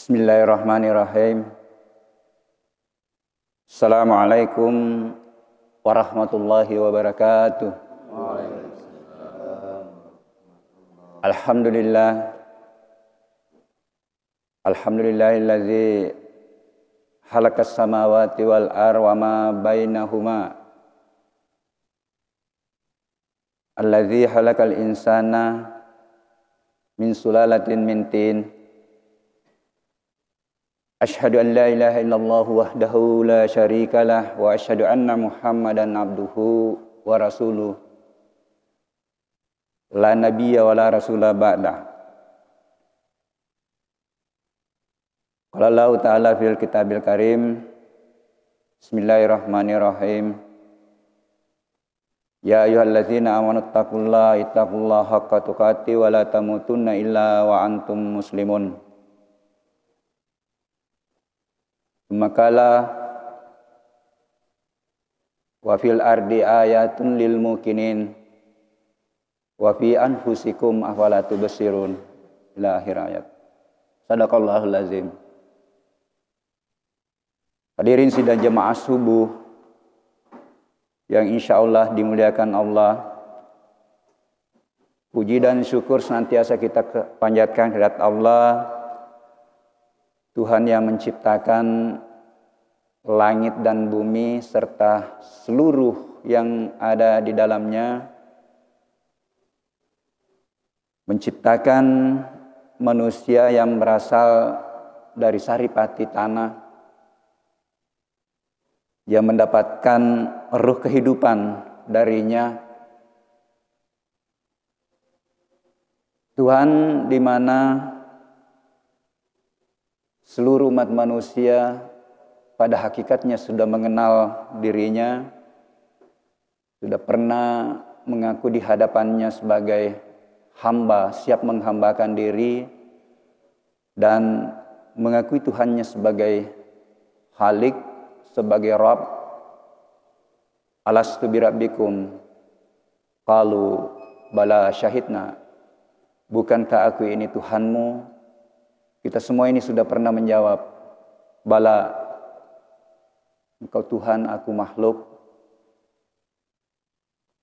Bismillahirrahmanirrahim. Assalamualaikum warahmatullahi wabarakatuh. Alhamdulillah. Alhamdulillahilladzi halaqas samawati wal arda wa ma bainahuma. Alladzi halaqal insana min sulalatin min tin. Asyhadu an la ilaha illallah wahdahu la syarikalah wa asyhadu anna Muhammadan abduhu wa rasuluh. La nabiyya wa la rasula ba'da. Qala Allah Ta'ala fil kitabil karim. Bismillahirrahmanirrahim. Ya ayyuhalladzina amanu ittaqullaha haqqa tuqatih wa la tamutunna illa wa antum muslimun. Makala wa fil ardi ayatun lil mukinin wa fi anfusikum afala tubsirun ila akhir ayat. Sadaqallahul azim. Hadirin sidang jemaah subuh yang insyaallah dimuliakan Allah. Puji dan syukur senantiasa kita panjatkan kehadirat Allah, Tuhan yang menciptakan langit dan bumi serta seluruh yang ada di dalamnya, menciptakan manusia yang berasal dari saripati tanah, yang mendapatkan ruh kehidupan darinya. Tuhan di mana seluruh umat manusia pada hakikatnya sudah mengenal dirinya, sudah pernah mengaku di hadapannya sebagai hamba, siap menghambakan diri, dan mengakui Tuhannya sebagai Khalik, sebagai Rabb. Alastu birabbikum? Qalu bala syahidna. Bukankah aku ini Tuhanmu? Kita semua ini sudah pernah menjawab, bala, engkau Tuhan, aku makhluk.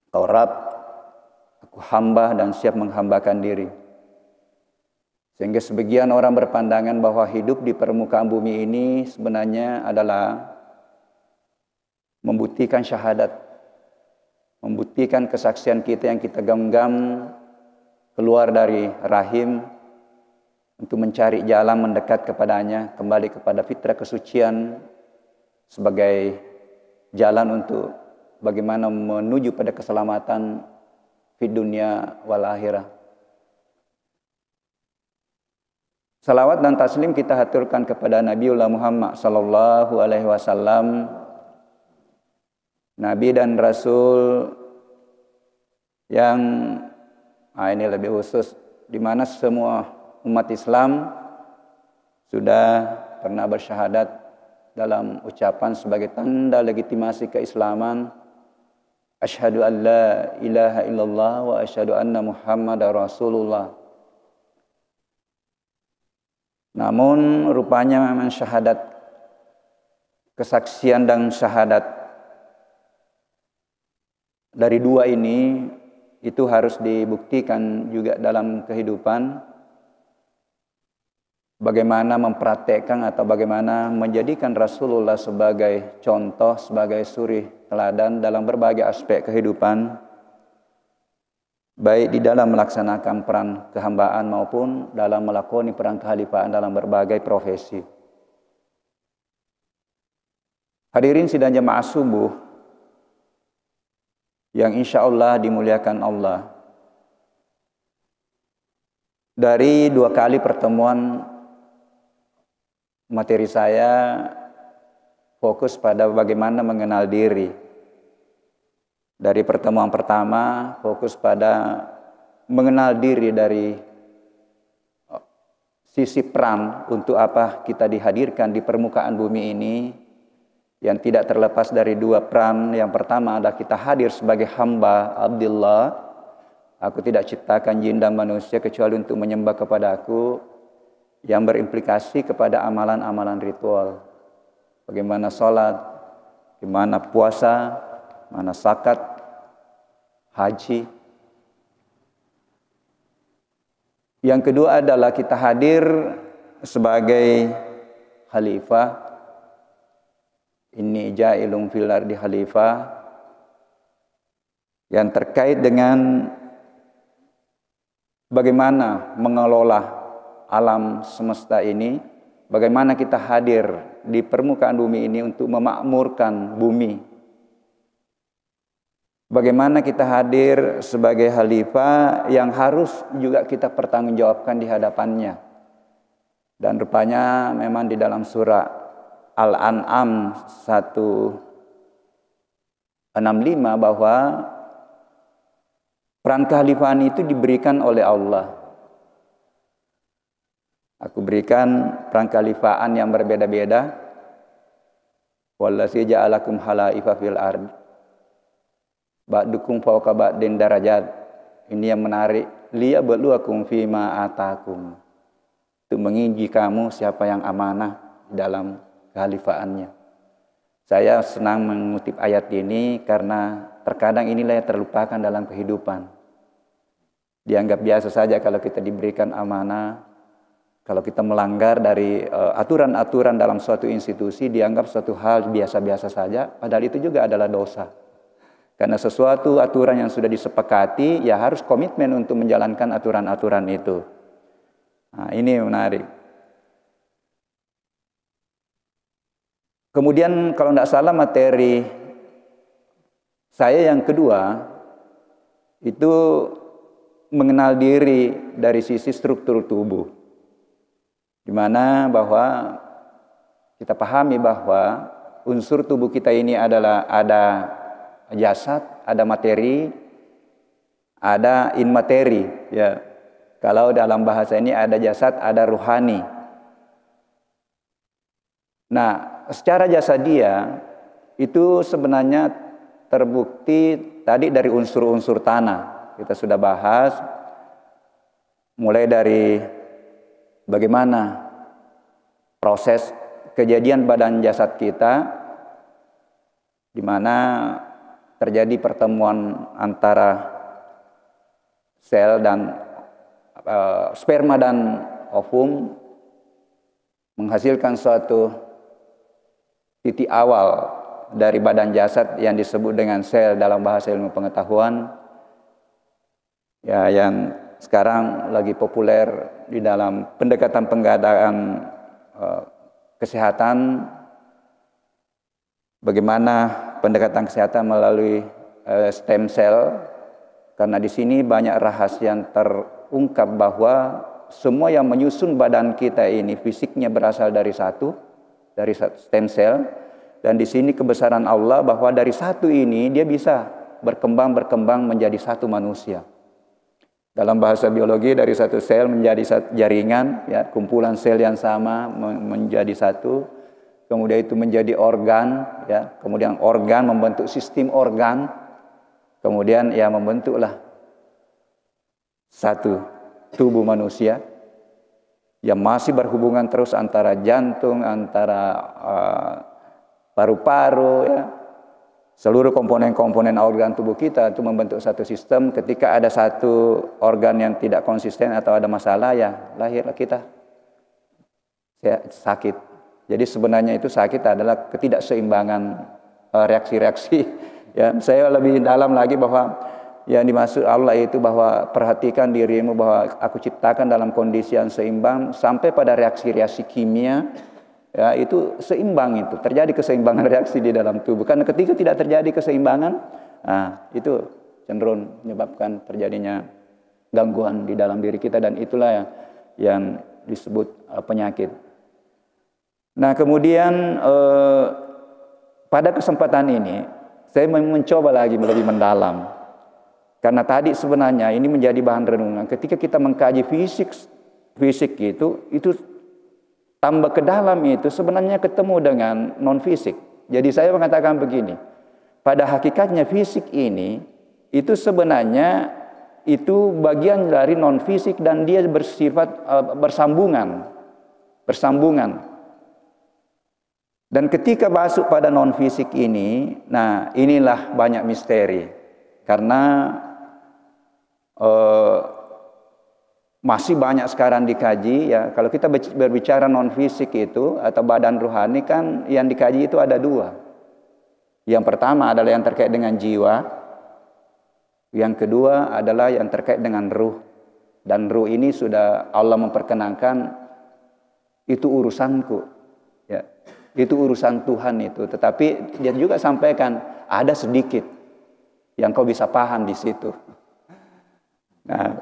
Engkau Rabb, aku hamba dan siap menghambakan diri. Sehingga sebagian orang berpandangan bahwa hidup di permukaan bumi ini sebenarnya adalah membuktikan syahadat, membuktikan kesaksian kita yang kita genggam keluar dari rahim, untuk mencari jalan mendekat kepadanya, kembali kepada fitrah kesucian sebagai jalan untuk bagaimana menuju pada keselamatan di dunia wal akhirah. Salawat dan taslim kita haturkan kepada Nabiullah Muhammad sallallahu alaihi wasallam, Nabi dan Rasul yang ini lebih khusus, di mana semua umat Islam sudah pernah bersyahadat dalam ucapan sebagai tanda legitimasi keislaman, asyhadu an la ilaha illallah wa asyhadu anna Muhammadar Rasulullah. Namun rupanya memang syahadat, kesaksian dan syahadat dari dua ini itu harus dibuktikan juga dalam kehidupan. Bagaimana mempraktekkan atau bagaimana menjadikan Rasulullah sebagai contoh, sebagai suri teladan dalam berbagai aspek kehidupan, baik di dalam melaksanakan peran kehambaan maupun dalam melakoni peran kekhalifahan dalam berbagai profesi. Hadirin sidang jemaah subuh yang insyaallah dimuliakan Allah. Dari dua kali pertemuan, materi saya fokus pada bagaimana mengenal diri. Dari pertemuan pertama fokus pada mengenal diri dari sisi peran untuk apa kita dihadirkan di permukaan bumi ini, yang tidak terlepas dari dua peran. Yang pertama adalah kita hadir sebagai hamba Abdullah. Aku tidak ciptakan jin dan manusia kecuali untuk menyembah kepada aku. yang berimplikasi kepada amalan-amalan ritual. Bagaimana sholat, bagaimana puasa, mana zakat, haji. Yang kedua adalah kita hadir sebagai khalifah. Inni ja'ilun fil ardi khalifah, yang terkait dengan bagaimana mengelola alam semesta ini, bagaimana kita hadir di permukaan bumi ini untuk memakmurkan bumi. Bagaimana kita hadir sebagai khalifah yang harus juga kita pertanggungjawabkan di hadapannya. Dan rupanya memang di dalam surah Al-An'am 165 bahwa peran kekhalifahan itu diberikan oleh Allah. Aku berikan peran kekhalifahan yang berbeda-beda. Wallazi ja'alakum khalaifa fil ard. Ba'dukum fawqa ba'din darajat. Ini yang menarik. Liyabluwakum fima atakum. Untuk menguji kamu siapa yang amanah dalam kekhalifahannya. Saya senang mengutip ayat ini karena terkadang inilah yang terlupakan dalam kehidupan. Dianggap biasa saja kalau kita diberikan amanah, kalau kita melanggar dari aturan-aturan dalam suatu institusi, dianggap suatu hal biasa-biasa saja, padahal itu juga adalah dosa. Karena sesuatu aturan yang sudah disepakati, ya harus komitmen untuk menjalankan aturan-aturan itu. Nah, ini menarik. Kemudian kalau tidak salah materi saya yang kedua itu mengenal diri dari sisi struktur tubuh, di mana bahwa kita pahami bahwa unsur tubuh kita ini adalah ada jasad, ada materi, ada inmateri. Ya, kalau dalam bahasa ini ada jasad, ada ruhani. Nah, secara jasadia itu sebenarnya terbukti tadi dari unsur-unsur tanah. Kita sudah bahas mulai dari bagaimana proses kejadian badan jasad kita, di mana terjadi pertemuan antara sel dan sperma dan ovum menghasilkan suatu titik awal dari badan jasad yang disebut dengan sel dalam bahasa ilmu pengetahuan, ya, yang sekarang lagi populer di dalam pendekatan pengadaan kesehatan. Bagaimana pendekatan kesehatan melalui stem cell, karena di sini banyak rahasia yang terungkap bahwa semua yang menyusun badan kita ini fisiknya berasal dari stem cell, dan di sini kebesaran Allah bahwa dari satu ini dia bisa berkembang menjadi satu manusia. Dalam bahasa biologi dari satu sel menjadi satu jaringan, ya, kumpulan sel yang sama menjadi satu, kemudian itu menjadi organ, ya, kemudian organ membentuk sistem organ, kemudian ya membentuklah satu tubuh manusia yang masih berhubungan terus antara jantung, antara paru-paru, ya, seluruh komponen-komponen organ tubuh kita itu membentuk satu sistem. Ketika ada satu organ yang tidak konsisten atau ada masalah, ya lahirlah kita sakit. Jadi sebenarnya itu sakit adalah ketidakseimbangan reaksi-reaksi. Ya, saya lebih dalam lagi bahwa yang dimaksud Allah itu bahwa perhatikan dirimu bahwa aku ciptakan dalam kondisi yang seimbang sampai pada reaksi-reaksi kimia, ya, itu seimbang, itu terjadi keseimbangan reaksi di dalam tubuh. Karena ketika tidak terjadi keseimbangan, nah, itu cenderung menyebabkan terjadinya gangguan di dalam diri kita, dan itulah yang disebut penyakit. Nah, kemudian pada kesempatan ini saya mencoba lagi lebih mendalam. Karena tadi sebenarnya ini menjadi bahan renungan. Ketika kita mengkaji fisik itu tambah ke dalam itu sebenarnya ketemu dengan non fisik. Jadi saya mengatakan begini, pada hakikatnya fisik ini itu sebenarnya itu bagian dari non fisik dan dia bersifat bersambungan. bersambungan. Dan ketika masuk pada non fisik ini, nah inilah banyak misteri. Karena masih banyak sekarang dikaji ya. Kalau kita berbicara non fisik itu atau badan rohani kan yang dikaji itu ada dua. Yang pertama adalah yang terkait dengan jiwa. Yang kedua adalah yang terkait dengan ruh. Dan ruh ini sudah Allah memperkenankan itu urusanku. Ya. Itu urusan Tuhan itu. Tetapi dia juga sampaikan ada sedikit yang kau bisa paham di situ. Nah,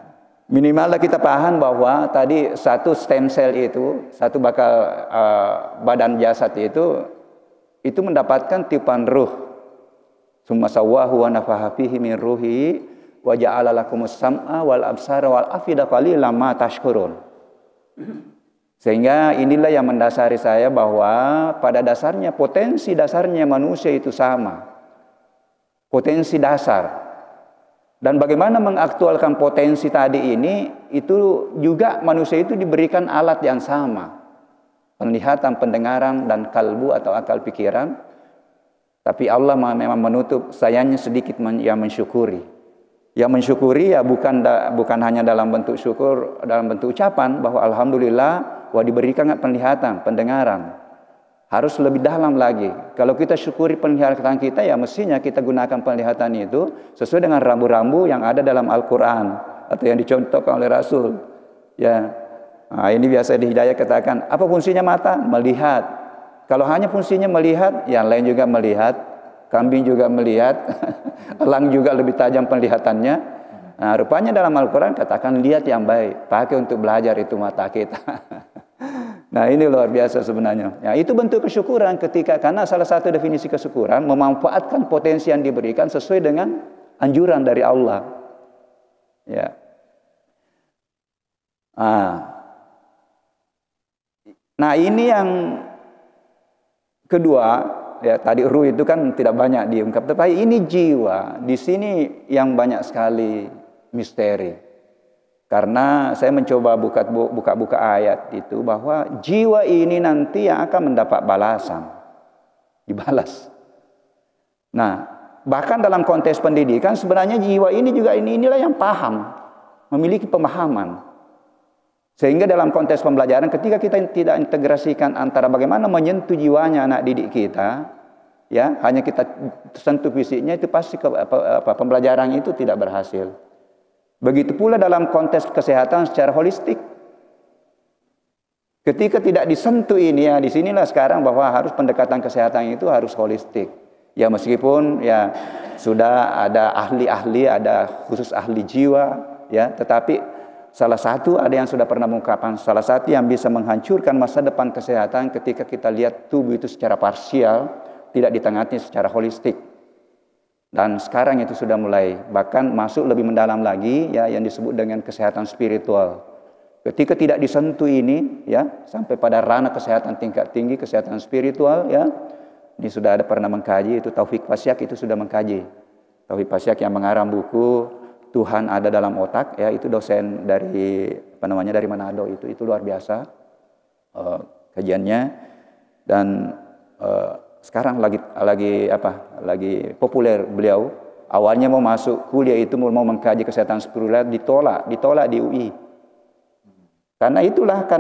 minimalnya kita paham bahwa tadi satu stem cell itu, satu bakal badan jasad itu mendapatkan tiupan ruh. Summa sawwahu wa nafaha fihi min ruhi wa ja'ala lakumus sam'a wal absara wal afida qalilan ma tashkurun. Sehingga inilah yang mendasari saya bahwa pada dasarnya potensi dasarnya manusia itu sama. Potensi dasar. Dan bagaimana mengaktualkan potensi tadi ini, itu juga manusia itu diberikan alat yang sama. Penglihatan, pendengaran, dan kalbu atau akal pikiran. Tapi Allah memang menutup sayangnya sedikit yang mensyukuri. Yang mensyukuri ya bukan hanya dalam bentuk syukur, dalam bentuk ucapan bahwa alhamdulillah diberikan penglihatan, pendengaran. Harus lebih dalam lagi. Kalau kita syukuri penglihatan kita ya mestinya kita gunakan penglihatan itu sesuai dengan rambu-rambu yang ada dalam Al-Qur'an atau yang dicontohkan oleh Rasul. Ya. Nah, ini biasa di Hidayah katakan, apa fungsinya mata? Melihat. Kalau hanya fungsinya melihat, yang lain juga melihat, kambing juga melihat, elang juga lebih tajam penglihatannya. Nah, rupanya dalam Al-Quran katakan lihat yang baik, pakai untuk belajar itu mata kita. Nah, ini luar biasa sebenarnya. Ya, itu bentuk kesyukuran karena salah satu definisi kesyukuran memanfaatkan potensi yang diberikan sesuai dengan anjuran dari Allah. Ya. Nah, ini yang kedua, ya tadi ruh itu kan tidak banyak diungkap, tapi ini jiwa. Di sini yang banyak sekali misteri. Karena saya mencoba buka ayat itu bahwa jiwa ini nanti yang akan mendapat balasan. Dibalas. Nah, bahkan dalam konteks pendidikan sebenarnya jiwa ini juga inilah yang paham, memiliki pemahaman. Sehingga dalam konteks pembelajaran ketika kita tidak integrasikan antara bagaimana menyentuh jiwanya anak didik kita, ya, hanya kita sentuh fisiknya itu pasti pembelajaran itu tidak berhasil. Begitu pula dalam konteks kesehatan secara holistik. Ketika tidak disentuh ini ya, disinilah sekarang bahwa harus pendekatan kesehatan itu harus holistik. Ya meskipun ya sudah ada ahli-ahli, ada khusus ahli jiwa, ya, tetapi salah satu ada yang sudah pernah mengungkapkan, salah satu yang bisa menghancurkan masa depan kesehatan ketika kita lihat tubuh itu secara parsial, tidak ditangani secara holistik. Dan sekarang itu sudah mulai bahkan masuk lebih mendalam lagi ya yang disebut dengan kesehatan spiritual. Ketika tidak disentuh ini ya sampai pada ranah kesehatan tingkat tinggi, kesehatan spiritual ya. Ini sudah ada pernah mengkaji, itu Taufik Pasyak itu sudah mengkaji. Taufik Pasyak yang mengarang buku Tuhan Ada Dalam Otak ya, itu dosen dari dari Manado, itu luar biasa kajiannya. Dan sekarang lagi populer beliau. Awalnya mau masuk kuliah itu mau mengkaji kesehatan spiritual, ditolak di UI. Karena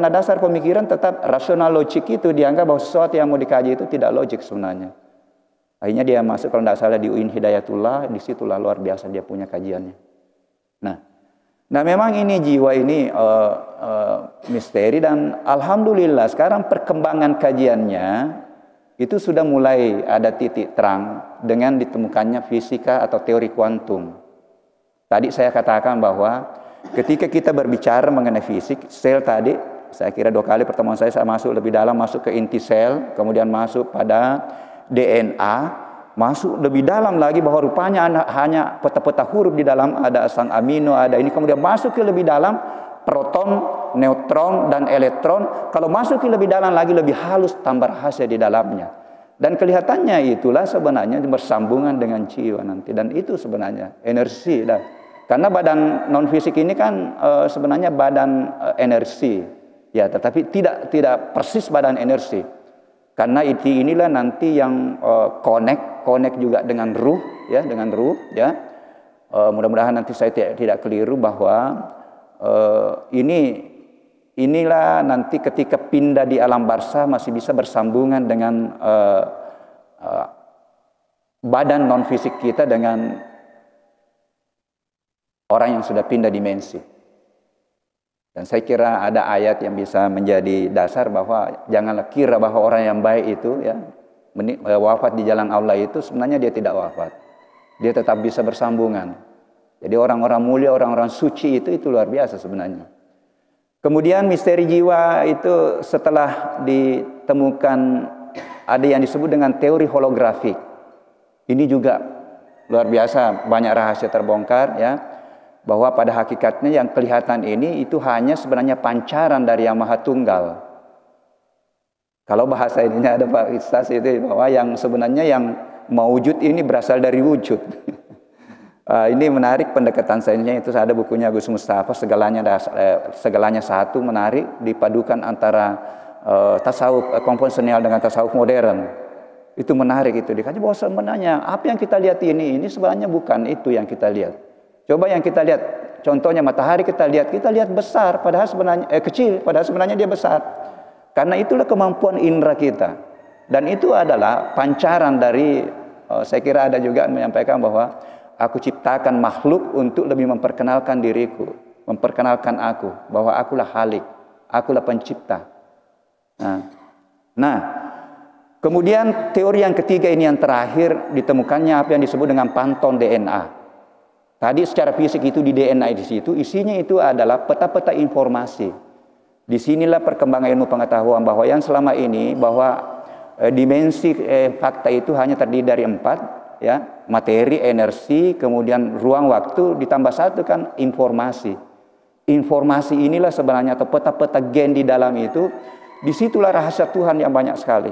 dasar pemikiran tetap rasional logik itu dianggap bahwa sesuatu yang mau dikaji itu tidak logik sebenarnya. Akhirnya dia masuk kalau tidak salah di UIN Hidayatullah, disitulah luar biasa dia punya kajiannya. Nah memang ini jiwa ini misteri dan alhamdulillah sekarang perkembangan kajiannya itu sudah mulai ada titik terang dengan ditemukannya fisika atau teori kuantum. Tadi saya katakan bahwa ketika kita berbicara mengenai fisik, sel tadi, saya kira 2 kali pertemuan saya masuk lebih dalam, masuk ke inti sel, kemudian masuk pada DNA, masuk lebih dalam lagi bahwa rupanya hanya peta-peta huruf di dalam, ada asam amino, ada ini, kemudian masuk ke lebih dalam, proton, neutron, dan elektron. Kalau masuk ke lebih dalam lagi, lebih halus, tambah rahasia di dalamnya. Dan kelihatannya itulah sebenarnya bersambungan dengan jiwa nanti. Dan itu sebenarnya energi. Karena badan non-fisik ini kan sebenarnya badan energi. Ya, tetapi tidak persis badan energi. Karena inilah nanti yang connect juga dengan ruh, ya, dengan ruh, ya. Mudah-mudahan nanti saya tidak keliru bahwa inilah nanti ketika pindah di alam barzah masih bisa bersambungan dengan badan non fisik kita dengan orang yang sudah pindah dimensi. Dan saya kira ada ayat yang bisa menjadi dasar bahwa janganlah kira bahwa orang yang baik itu, ya, wafat di jalan Allah itu sebenarnya dia tidak wafat. Dia tetap bisa bersambungan. Jadi orang-orang mulia, orang-orang suci itu luar biasa sebenarnya. Kemudian misteri jiwa itu setelah ditemukan ada yang disebut dengan teori holografik. Ini juga luar biasa, banyak rahasia terbongkar, ya. Bahwa pada hakikatnya yang kelihatan ini itu hanya sebenarnya pancaran dari Yang Maha Tunggal. Kalau bahasa ininya ada Pak Ustaz itu bahwa yang sebenarnya yang maujud ini berasal dari wujud. Ini menarik pendekatan sainsnya, itu ada bukunya Gus Mustafa, segalanya satu, menarik dipadukan antara tasawuf konvensional dengan tasawuf modern. Itu menarik, itu dikaji bahwa sebenarnya apa yang kita lihat ini sebenarnya bukan itu yang kita lihat. Coba yang kita lihat, contohnya matahari kita lihat besar, padahal sebenarnya kecil, padahal sebenarnya dia besar. Karena itulah kemampuan indera kita. Dan itu adalah pancaran dari, saya kira ada juga menyampaikan bahwa aku ciptakan makhluk untuk lebih memperkenalkan diriku, memperkenalkan aku, bahwa akulah Khalik, akulah pencipta. Nah, kemudian teori yang ketiga ini yang terakhir, ditemukannya apa yang disebut dengan panton DNA. Tadi secara fisik itu di DNA di situ, isinya itu adalah peta-peta informasi. Disinilah perkembangan ilmu pengetahuan bahwa yang selama ini bahwa dimensi fakta itu hanya terdiri dari 4, ya, materi, energi, kemudian ruang waktu, ditambah 1 kan informasi. Informasi inilah sebenarnya atau peta-peta gen di dalam itu, disitulah rahasia Tuhan yang banyak sekali.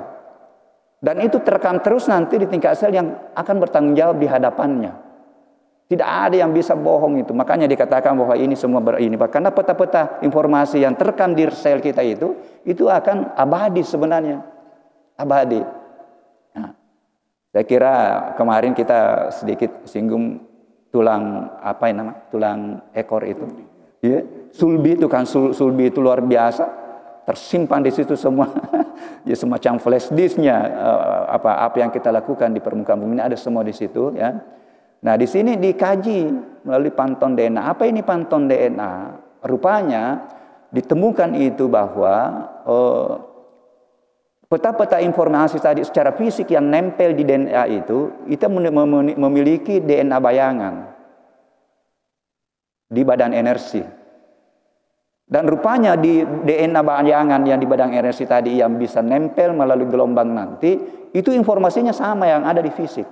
Dan itu terekam terus nanti di tingkat sel yang akan bertanggung jawab di hadapannya. Tidak ada yang bisa bohong itu. Makanya dikatakan bahwa ini semua ini. Karena peta-peta informasi yang terekam di sel kita itu akan abadi sebenarnya. Abadi. Nah, saya kira kemarin kita sedikit singgung tulang tulang ekor itu. Ya, sulbi itu kan, sulbi itu luar biasa. Tersimpan di situ semua. Ya, semacam flash disknya apa yang kita lakukan di permukaan bumi ini ada semua di situ, ya. Nah, di sini dikaji melalui panton DNA. Apa ini panton DNA? Rupanya ditemukan itu bahwa peta-peta informasi tadi secara fisik yang nempel di DNA itu memiliki DNA bayangan di badan energi. Dan rupanya di DNA bayangan yang di badan energi tadi yang bisa nempel melalui gelombang nanti, itu informasinya sama yang ada di fisik.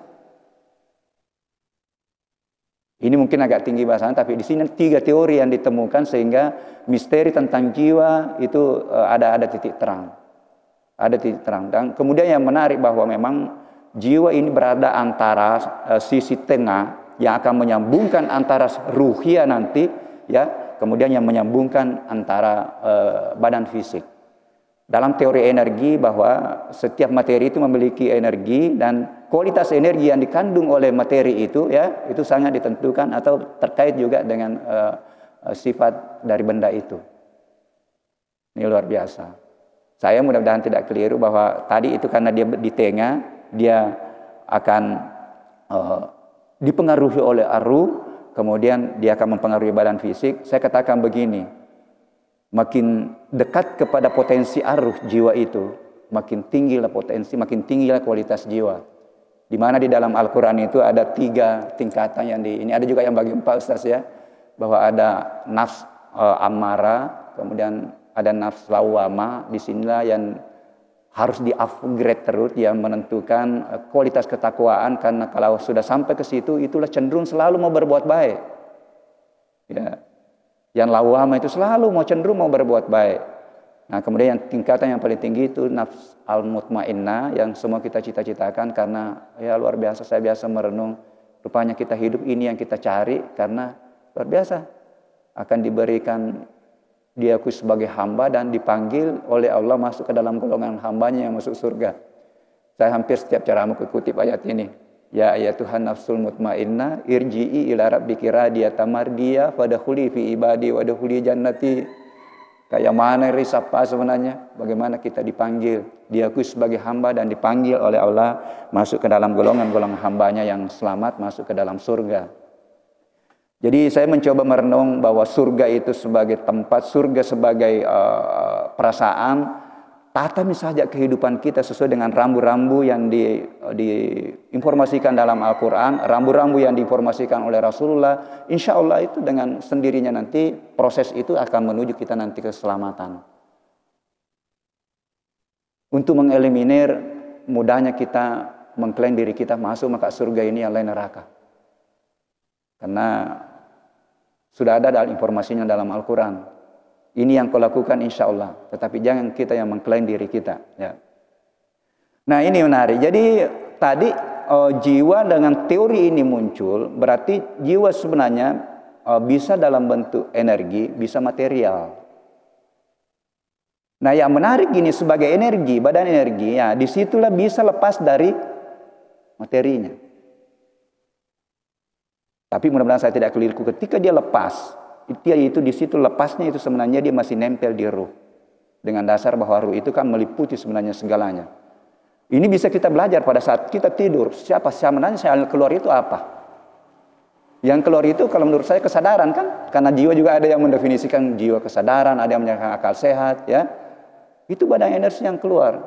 Ini mungkin agak tinggi bahasan, tapi di sini 3 teori yang ditemukan sehingga misteri tentang jiwa itu ada titik terang. Ada titik terang. Dan kemudian yang menarik bahwa memang jiwa ini berada antara sisi tengah yang akan menyambungkan antara ruhia nanti, ya, kemudian yang menyambungkan antara badan fisik. Dalam teori energi bahwa setiap materi itu memiliki energi dan kualitas energi yang dikandung oleh materi itu, ya, itu sangat ditentukan atau terkait juga dengan sifat dari benda itu. Ini luar biasa. Saya mudah-mudahan tidak keliru bahwa tadi itu karena dia di tengah, dia akan dipengaruhi oleh arus, kemudian dia akan mempengaruhi badan fisik. Saya katakan begini, makin dekat kepada potensi arus jiwa itu, makin tinggilah potensi, makin tinggilah kualitas jiwa. Di mana di dalam Al-Quran itu ada 3 tingkatan yang ini ada juga yang bagi Pak Ustaz, ya, bahwa ada nafs amarah, kemudian ada nafs lawamah. Disinilah yang harus di-upgrade terus, yang menentukan kualitas ketakwaan, karena kalau sudah sampai ke situ, itulah cenderung selalu mau berbuat baik. Ya. Yang lawamah itu selalu cenderung mau berbuat baik. Nah, kemudian yang tingkatan yang paling tinggi itu nafs al-mutmainnah yang semua kita cita-citakan, karena ya luar biasa, saya biasa merenung, rupanya kita hidup ini yang kita cari, karena luar biasa akan diberikan diakui sebagai hamba dan dipanggil oleh Allah masuk ke dalam golongan hambanya yang masuk surga. Saya hampir setiap ceramah kutip ayat ini. Ya ayatuhan nafsul mutmainnah irji'i ila rabbiki radiyatan mardiyah fadkhuli fi ibadi wadkhuli jannati. Kayak mana risapa sebenarnya? Bagaimana kita dipanggil, diakui sebagai hamba dan dipanggil oleh Allah masuk ke dalam golongan-golongan hambanya yang selamat masuk ke dalam surga. Jadi saya mencoba merenung bahwa surga itu sebagai tempat, surga sebagai perasaan. Tatami saja kehidupan kita sesuai dengan rambu-rambu yang diinformasikan dalam Al-Quran, rambu-rambu yang diinformasikan oleh Rasulullah. Insya Allah itu dengan sendirinya nanti proses itu akan menuju kita nanti ke keselamatan. Untuk mengeliminir mudahnya kita mengklaim diri kita masuk maka surga ini yang lain neraka. Karena sudah ada dalam informasinya dalam Al-Quran. Ini yang kau lakukan insya Allah. Tetapi jangan kita yang mengklaim diri kita. Ya. Nah ini menarik. Jadi tadi jiwa dengan teori ini muncul. Berarti jiwa sebenarnya bisa dalam bentuk energi, bisa material. Nah yang menarik gini sebagai energi, badan energi. Ya, disitulah bisa lepas dari materinya. Tapi mudah-mudahan saya tidak keliru. Ketika dia lepas. Itu di situ lepasnya itu sebenarnya dia masih nempel di ruh. Dengan dasar bahwa ruh itu kan meliputi sebenarnya segalanya. Ini bisa kita belajar pada saat kita tidur. Siapa sebenarnya yang keluar itu apa? Yang keluar itu kalau menurut saya kesadaran kan? Karena jiwa juga ada yang mendefinisikan jiwa kesadaran, ada yang menyatakan akal sehat, ya. Itu badan energi yang keluar.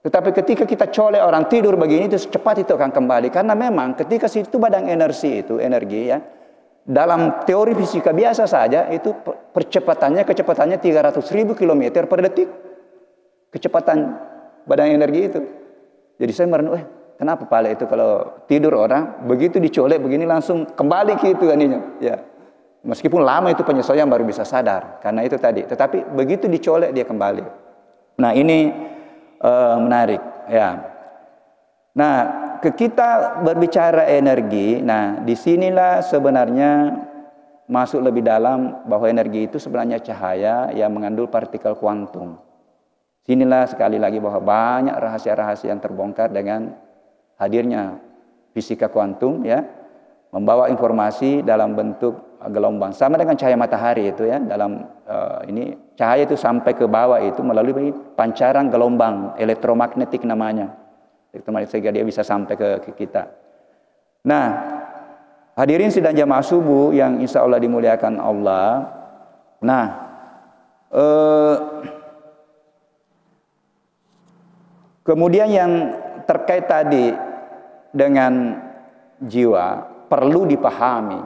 Tetapi ketika kita colek orang tidur begini itu cepat itu akan kembali karena memang ketika situ badan energi itu energi ya. Dalam teori fisika biasa saja itu kecepatannya 300.000 km per detik. Kecepatan badan energi itu. Jadi saya merenung, kenapa pala itu kalau tidur orang begitu dicolek begini langsung kembali gitu aninya. Ya. Meskipun lama itu penyesuaian baru bisa sadar karena itu tadi. Tetapi begitu dicolek dia kembali. Nah, ini menarik ya. Nah, kita berbicara energi, nah disinilah sebenarnya masuk lebih dalam bahwa energi itu sebenarnya cahaya yang mengandung partikel kuantum. Sinilah sekali lagi bahwa banyak rahasia-rahasia yang terbongkar dengan hadirnya fisika kuantum ya, membawa informasi dalam bentuk gelombang sama dengan cahaya matahari itu ya, dalam ini cahaya itu sampai ke bawah itu melalui pancaran gelombang elektromagnetik namanya. Sehingga dia bisa sampai ke kita. Nah, hadirin sidang jamaah subuh yang insya Allah dimuliakan Allah. Nah, kemudian yang terkait tadi dengan jiwa perlu dipahami.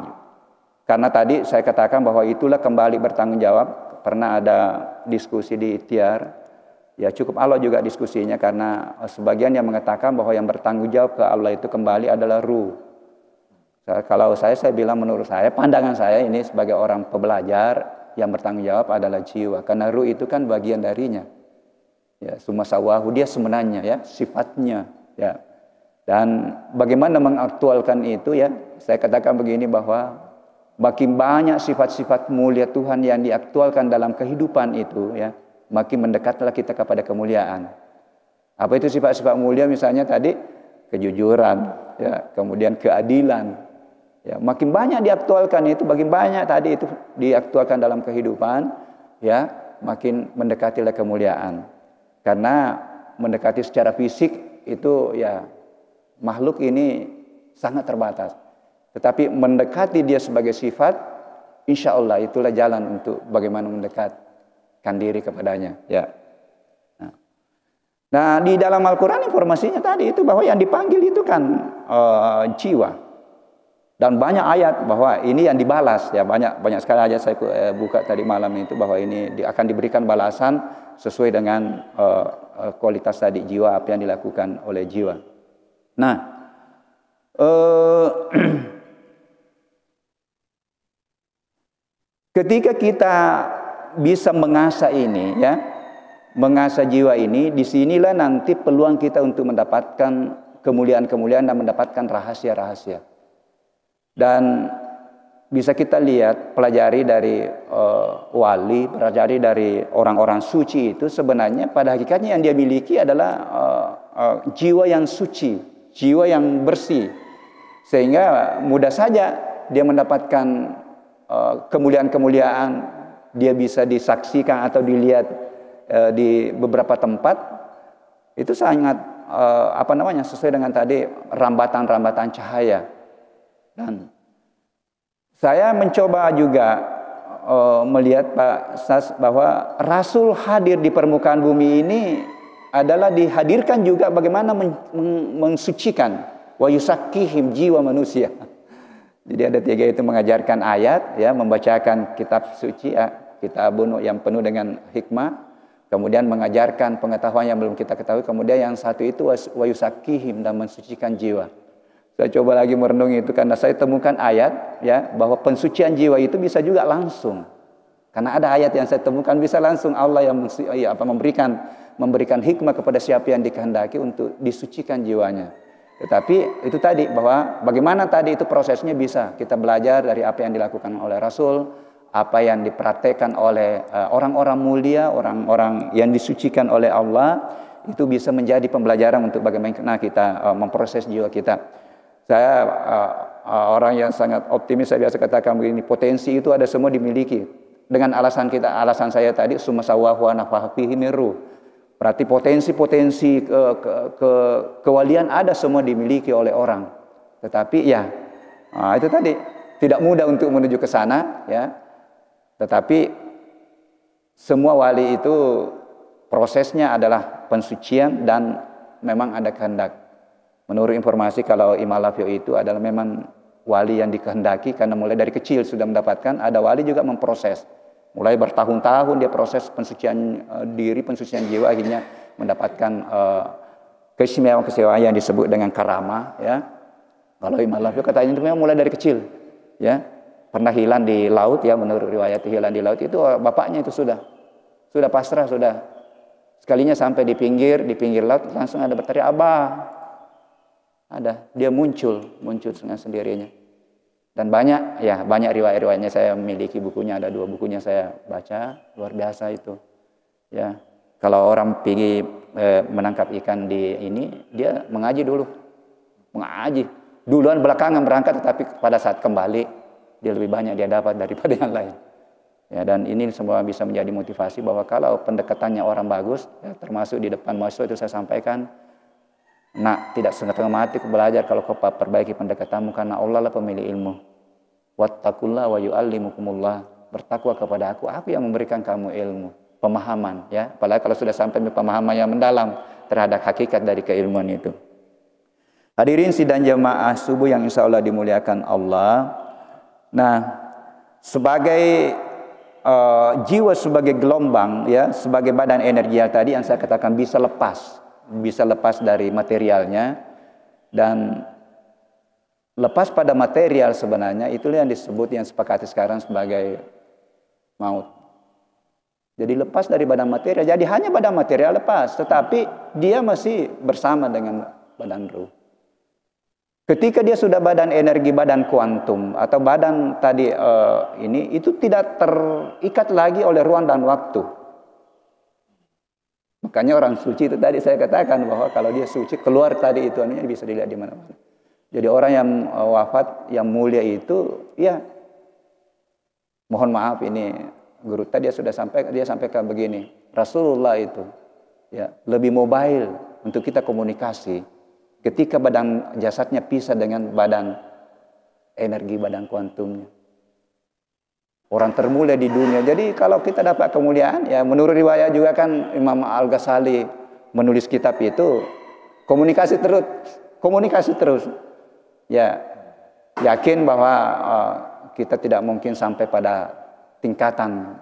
Karena tadi saya katakan bahwa itulah kembali bertanggung jawab. Pernah ada diskusi di Ikhtiar. Ya cukup Allah juga diskusinya karena sebagian yang mengatakan bahwa yang bertanggung jawab ke Allah itu kembali adalah ruh. Kalau saya bilang menurut saya, pandangan saya ini sebagai orang pembelajar yang bertanggung jawab adalah jiwa. Karena ruh itu kan bagian darinya. Ya, summa sawahu dia sebenarnya ya, sifatnya ya. Dan bagaimana mengaktualkan itu ya? Saya katakan begini bahwa makin banyak sifat-sifat mulia Tuhan yang diaktualkan dalam kehidupan itu ya, makin mendekatlah kita kepada kemuliaan. Apa itu sifat-sifat mulia? Misalnya tadi kejujuran, ya, kemudian keadilan. Ya, makin banyak diaktualkan itu, makin banyak tadi itu diaktualkan dalam kehidupan, ya, makin mendekatilah kemuliaan. Karena mendekati secara fisik itu ya makhluk ini sangat terbatas. Tetapi mendekati dia sebagai sifat, insya Allah itulah jalan untuk bagaimana mendekat diri kepadanya ya. Nah di dalam Al-Quran informasinya tadi itu bahwa yang dipanggil itu kan jiwa dan banyak ayat bahwa ini yang dibalas ya, banyak sekali aja saya buka tadi malam itu bahwa ini akan diberikan balasan sesuai dengan kualitas tadi jiwa apa yang dilakukan oleh jiwa. Nah ketika kita bisa mengasah ini ya, mengasah jiwa ini, disinilah nanti peluang kita untuk mendapatkan kemuliaan-kemuliaan dan mendapatkan rahasia-rahasia. Dan bisa kita lihat, pelajari dari wali, pelajari dari orang-orang suci itu sebenarnya pada hakikatnya yang dia miliki adalah jiwa yang suci, jiwa yang bersih. Sehingga mudah saja dia mendapatkan kemuliaan-kemuliaan, dia bisa disaksikan atau dilihat di beberapa tempat. Itu sangat sesuai dengan tadi rambatan-rambatan cahaya. Dan saya mencoba juga melihat Pak Sas bahwa Rasul hadir di permukaan bumi ini adalah dihadirkan juga bagaimana mensucikan wa yusakkihim jiwa manusia. Jadi ada 3 itu mengajarkan ayat, ya, membacakan kitab suci, kitabun yang penuh dengan hikmah, kemudian mengajarkan pengetahuan yang belum kita ketahui, kemudian yang satu itu wa yusakkihim, dan mensucikan jiwa. Saya coba lagi merenungi itu karena saya temukan ayat, ya, bahwa pensucian jiwa itu bisa juga langsung. Karena ada ayat yang saya temukan bisa langsung Allah yang memberikan hikmah kepada siapa yang dikehendaki untuk disucikan jiwanya. Tetapi itu tadi bahwa bagaimana tadi itu prosesnya bisa kita belajar dari apa yang dilakukan oleh Rasul, apa yang dipraktekkan oleh orang-orang mulia, orang-orang yang disucikan oleh Allah, itu bisa menjadi pembelajaran untuk bagaimana kita memproses jiwa kita. Saya orang yang sangat optimis, saya biasa katakan begini, potensi itu ada semua dimiliki. Dengan alasan saya tadi, summa sawwahu wa nafaha fihi min ruh. Berarti potensi kewalian ada semua dimiliki oleh orang. Tetapi ya, itu tadi tidak mudah untuk menuju ke sana, ya. Tetapi semua wali itu prosesnya adalah pensucian dan memang ada kehendak. Menurut informasi kalau Imam Lafio itu adalah memang wali yang dikehendaki karena mulai dari kecil sudah mendapatkan. Ada wali juga memproses. Mulai bertahun-tahun dia proses pensucian diri, pensucian jiwa, akhirnya mendapatkan keistimewaan yang disebut dengan karamah, ya. Kalau Imam Lafio katanya itu memang mulai dari kecil, ya. Pernah hilang di laut, ya, menurut riwayat hilang di laut itu bapaknya itu sudah pasrah, sudah sekalinya sampai di pinggir laut langsung ada berteriak Abah. Ada, dia muncul dengan sendirinya. Dan banyak riwayat-riwayatnya, saya memiliki bukunya, ada 2 bukunya saya baca, luar biasa itu. Ya, kalau orang pergi menangkap ikan di ini, dia mengaji dulu. Duluan belakangan berangkat, tetapi pada saat kembali dia lebih banyak dia dapat daripada yang lain. Ya, dan ini semua bisa menjadi motivasi bahwa kalau pendekatannya orang bagus, ya, termasuk di depan mahasiswa itu saya sampaikan, nak, tidak setengah mati belajar kalau kau perbaiki pendekatanmu, karena Allah lah pemilik ilmu. Wattaqullah wa yu'allimukumullah. Bertakwa kepada aku yang memberikan kamu ilmu, pemahaman, ya. Apalagi kalau sudah sampai pemahaman yang mendalam terhadap hakikat dari keilmuan itu. Hadirin sidang jemaah subuh yang insya Allah dimuliakan Allah. Nah, sebagai jiwa sebagai gelombang, ya, sebagai badan energial tadi yang saya katakan bisa lepas dari materialnya, dan lepas pada material sebenarnya itulah yang disebut, yang sepakati sekarang sebagai maut. Jadi lepas dari badan material, jadi hanya badan material lepas, tetapi dia masih bersama dengan badan ruh. Ketika dia sudah badan energi, badan kuantum atau badan tadi ini, itu tidak terikat lagi oleh ruang dan waktu. Makanya orang suci itu tadi saya katakan bahwa kalau dia suci, keluar tadi itu anunya bisa dilihat di mana-mana. Jadi orang yang wafat yang mulia itu, ya, mohon maaf ini guru tadi dia sampaikan begini, Rasulullah itu, ya, lebih mobile untuk kita komunikasi ketika badan jasadnya pisah dengan badan energi, badan kuantumnya. Orang termulia di dunia. Jadi kalau kita dapat kemuliaan, ya, menurut riwayat juga kan Imam Al-Ghazali menulis kitab itu komunikasi terus. Ya, yakin bahwa kita tidak mungkin sampai pada tingkatan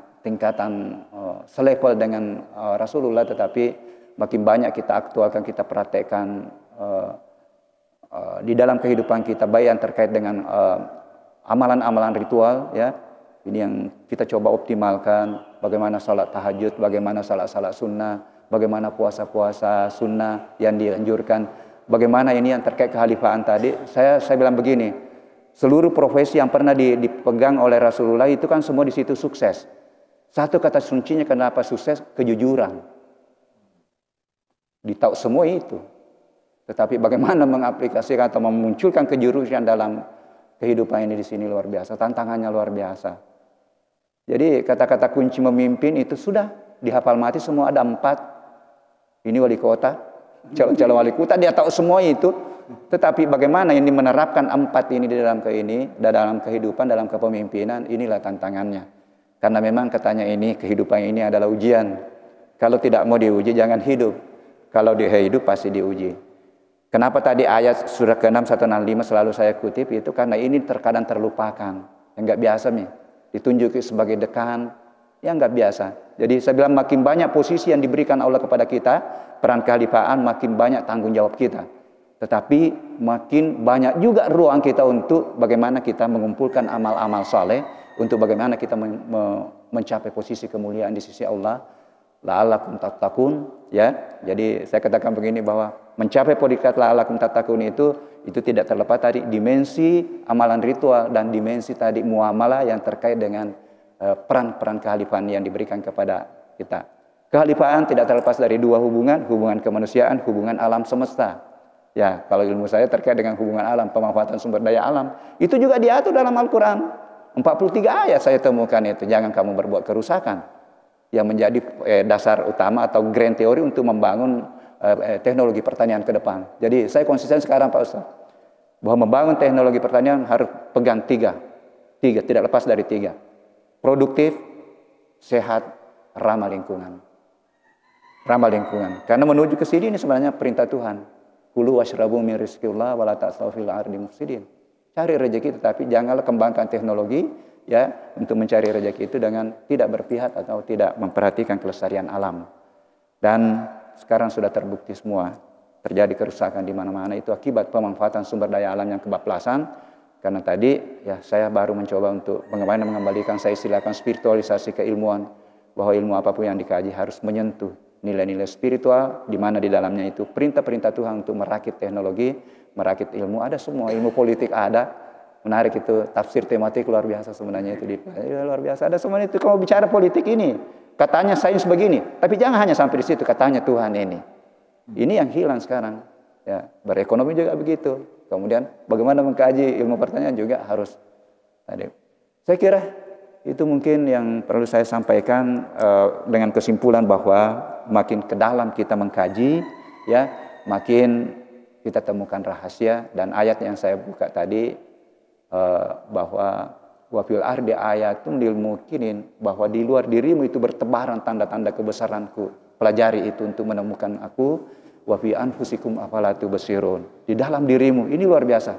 selevel dengan Rasulullah, tetapi makin banyak kita aktualkan, kita praktekkan di dalam kehidupan kita, baik yang terkait dengan amalan-amalan ritual, ya. Ini yang kita coba optimalkan, bagaimana salat tahajud, bagaimana salat sunnah, bagaimana puasa-puasa sunnah yang dianjurkan, bagaimana ini yang terkait kekhalifahan tadi. Saya bilang begini, Seluruh profesi yang pernah dipegang oleh Rasulullah itu kan semua di situ sukses. Satu kata kuncinya kenapa sukses? Kejujuran. Ditahu semua itu. Tetapi bagaimana mengaplikasikan atau memunculkan kejujuran dalam kehidupan ini di sini luar biasa. Tantangannya luar biasa. Jadi kata-kata kunci memimpin itu sudah dihafal mati semua, ada 4. Ini wali kota, calon-calon wali kota, dia tahu semua itu. Tetapi bagaimana ini menerapkan 4 ini di dalam kehidupan, dalam kepemimpinan, inilah tantangannya. Karena memang katanya ini, kehidupan ini adalah ujian. Kalau tidak mau diuji, jangan hidup. Kalau dia hidup, pasti diuji. Kenapa tadi ayat surah ke-6 165 selalu saya kutip, itu karena ini terkadang terlupakan. Yang nggak biasa nih, ditunjuki sebagai dekan, yang nggak biasa. Jadi saya bilang makin banyak posisi yang diberikan Allah kepada kita, peran kehalifaan, makin banyak tanggung jawab kita. Tetapi makin banyak juga ruang kita untuk bagaimana kita mengumpulkan amal-amal saleh, untuk bagaimana kita mencapai posisi kemuliaan di sisi Allah. La'allakum tattaqun, ya. Jadi saya katakan begini, bahwa mencapai predikat la'allakum tattaqun itu tidak terlepas dari dimensi amalan ritual dan dimensi tadi muamalah yang terkait dengan peran-peran kehalifaan yang diberikan kepada kita. Kehalifaan tidak terlepas dari 2 hubungan kemanusiaan, hubungan alam semesta. Ya, kalau ilmu saya terkait dengan hubungan alam, pemanfaatan sumber daya alam, itu juga diatur dalam Al-Quran. 43 ayat saya temukan itu. Jangan kamu berbuat kerusakan. Yang menjadi dasar utama atau grand teori untuk membangun teknologi pertanian ke depan. Jadi saya konsisten sekarang Pak Ustaz, bahwa membangun teknologi pertanian harus pegang 3, tidak lepas dari 3. Produktif, sehat, ramah lingkungan. Ramah lingkungan. Karena menuju ke sini ini sebenarnya perintah Tuhan. Kulu washrabu min rizqillah wala ta'tsaw fil ardi mufsidin. Cari rezeki, tetapi janganlah kembangkan teknologi ya untuk mencari rezeki itu dengan tidak berpihak atau tidak memperhatikan kelestarian alam. Dan sekarang sudah terbukti semua terjadi kerusakan di mana-mana itu akibat pemanfaatan sumber daya alam yang kebablasan. Karena tadi ya saya baru mencoba untuk bagaimana mengembalikan, saya istilahkan spiritualisasi keilmuan, bahwa ilmu apapun yang dikaji harus menyentuh nilai-nilai spiritual, di mana di dalamnya itu perintah-perintah Tuhan untuk merakit teknologi, merakit ilmu, ada semua. Ilmu politik ada, menarik itu, tafsir tematik luar biasa sebenarnya itu, luar biasa. Ada semua itu. Kalau bicara politik ini, katanya sains begini, tapi jangan hanya sampai di situ, katanya Tuhan ini. Ini yang hilang sekarang. Ya, berekonomi juga begitu. Kemudian bagaimana mengkaji ilmu pertanian juga harus. Saya kira itu mungkin yang perlu saya sampaikan dengan kesimpulan bahwa makin ke dalam kita mengkaji, ya, makin kita temukan rahasia. Dan ayat yang saya buka tadi bahwa wa fil ardi ayatun lil mukinin, bahwa di luar dirimu itu bertebaran tanda-tanda kebesaranku. Pelajari itu untuk menemukan aku. Wa fi anfusikum afala tubsirun. Di dalam dirimu, ini luar biasa.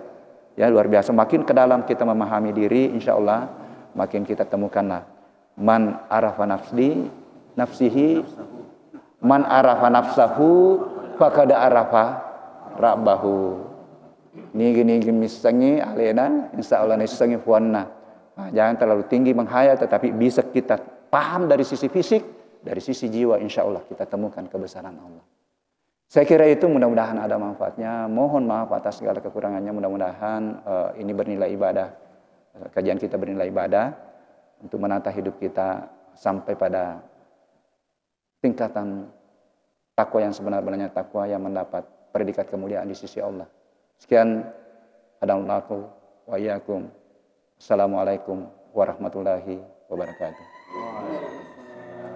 Ya, luar biasa. Makin ke dalam kita memahami diri, insya Allah makin kita temukanlah man arafa nafsihi man arafa nafsahu faqad arafa rabbahu. Nigi misangi alena insyaallah nisangi fuanna. Jangan terlalu tinggi menghayal, tetapi bisa kita paham dari sisi fisik, dari sisi jiwa, insyaallah kita temukan kebesaran Allah. Saya kira itu, mudah-mudahan ada manfaatnya. Mohon maaf atas segala kekurangannya. Mudah-mudahan ini bernilai ibadah. Kajian kita bernilai ibadah untuk menata hidup kita sampai pada tingkatan takwa yang sebenar-benarnya, takwa yang mendapat predikat kemuliaan di sisi Allah. Sekian, hadallahu wa iyyakum. Assalamualaikum warahmatullahi wabarakatuh.